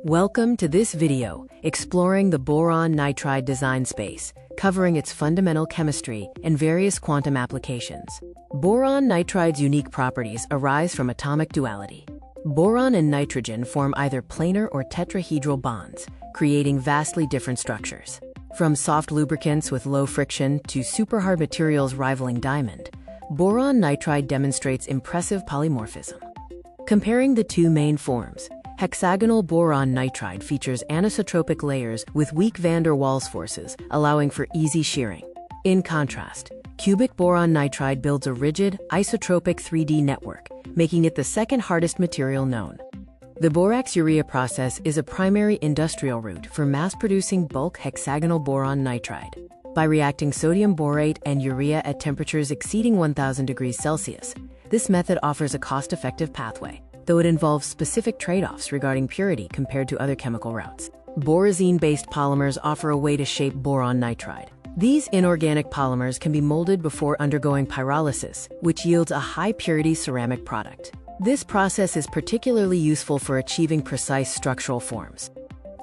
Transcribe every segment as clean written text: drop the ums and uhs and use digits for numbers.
Welcome to this video, exploring the boron nitride design space, covering its fundamental chemistry and various quantum applications. Boron nitride's unique properties arise from atomic duality. Boron and nitrogen form either planar or tetrahedral bonds, creating vastly different structures. From soft lubricants with low friction to superhard materials rivaling diamond, boron nitride demonstrates impressive polymorphism. Comparing the two main forms, hexagonal boron nitride features anisotropic layers with weak van der Waals forces, allowing for easy shearing. In contrast, cubic boron nitride builds a rigid, isotropic 3D network, making it the second hardest material known. The borax-urea process is a primary industrial route for mass-producing bulk hexagonal boron nitride. By reacting sodium borate and urea at temperatures exceeding 1000 degrees Celsius, this method offers a cost-effective pathway, though it involves specific trade-offs regarding purity compared to other chemical routes. Borazine-based polymers offer a way to shape boron nitride. These inorganic polymers can be molded before undergoing pyrolysis, which yields a high-purity ceramic product. This process is particularly useful for achieving precise structural forms.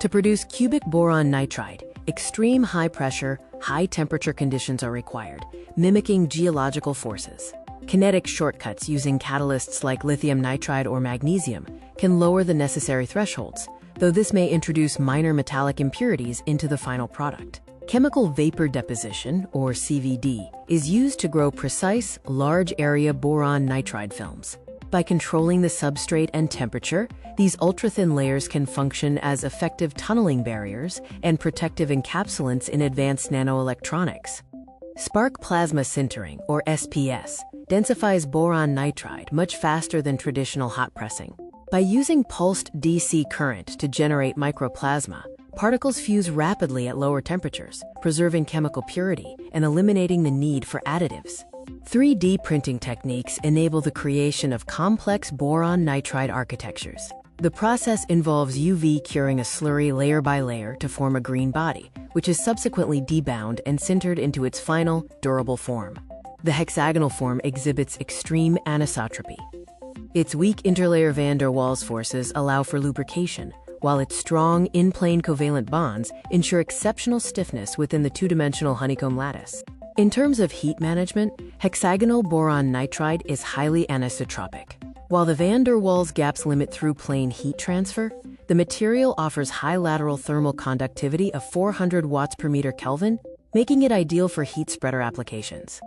To produce cubic boron nitride, extreme high-pressure, high-temperature conditions are required, mimicking geological forces. Kinetic shortcuts using catalysts like lithium nitride or magnesium can lower the necessary thresholds, though this may introduce minor metallic impurities into the final product. Chemical vapor deposition, or CVD, is used to grow precise, large-area boron nitride films. By controlling the substrate and temperature, these ultra-thin layers can function as effective tunneling barriers and protective encapsulants in advanced nanoelectronics. Spark plasma sintering, or SPS, densifies boron nitride much faster than traditional hot pressing. By using pulsed DC current to generate microplasma, particles fuse rapidly at lower temperatures, preserving chemical purity and eliminating the need for additives. 3D printing techniques enable the creation of complex boron nitride architectures. The process involves UV curing a slurry layer by layer to form a green body, which is subsequently debound and sintered into its final, durable form. The hexagonal form exhibits extreme anisotropy. Its weak interlayer van der Waals forces allow for lubrication, while its strong in-plane covalent bonds ensure exceptional stiffness within the two-dimensional honeycomb lattice. In terms of heat management, hexagonal boron nitride is highly anisotropic. While the van der Waals gaps limit through-plane heat transfer, the material offers high lateral thermal conductivity of 400 watts per meter Kelvin, making it ideal for heat spreader applications.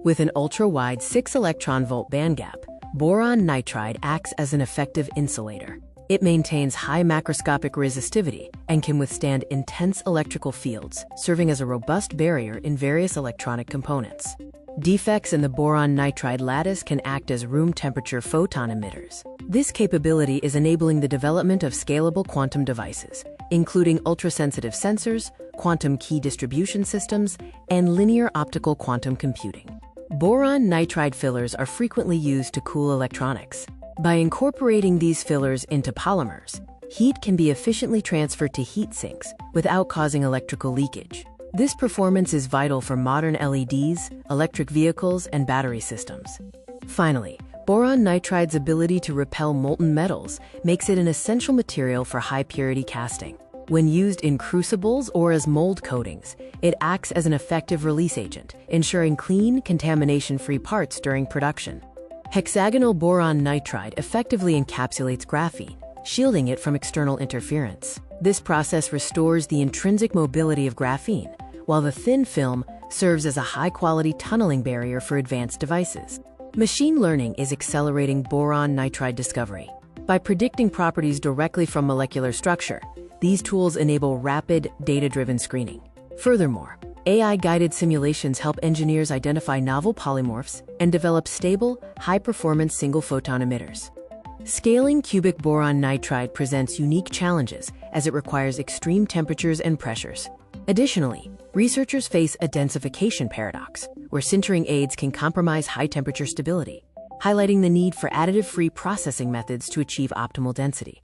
With an ultra-wide 6-electron-volt bandgap, boron nitride acts as an effective insulator. It maintains high macroscopic resistivity and can withstand intense electrical fields, serving as a robust barrier in various electronic components. Defects in the boron nitride lattice can act as room temperature photon emitters. This capability is enabling the development of scalable quantum devices, including ultrasensitive sensors, quantum key distribution systems, and linear optical quantum computing. Boron nitride fillers are frequently used to cool electronics. By incorporating these fillers into polymers, heat can be efficiently transferred to heat sinks without causing electrical leakage. This performance is vital for modern LEDs, electric vehicles, and battery systems. Finally, boron nitride's ability to repel molten metals makes it an essential material for high-purity casting. When used in crucibles or as mold coatings, it acts as an effective release agent, ensuring clean, contamination-free parts during production. Hexagonal boron nitride effectively encapsulates graphene, shielding it from external interference. This process restores the intrinsic mobility of graphene, while the thin film serves as a high-quality tunneling barrier for advanced devices. Machine learning is accelerating boron nitride discovery. By predicting properties directly from molecular structure, these tools enable rapid, data-driven screening. Furthermore, AI-guided simulations help engineers identify novel polymorphs and develop stable, high-performance single-photon emitters. Scaling cubic boron nitride presents unique challenges as it requires extreme temperatures and pressures. Additionally, researchers face a densification paradox, where sintering aids can compromise high-temperature stability, highlighting the need for additive-free processing methods to achieve optimal density.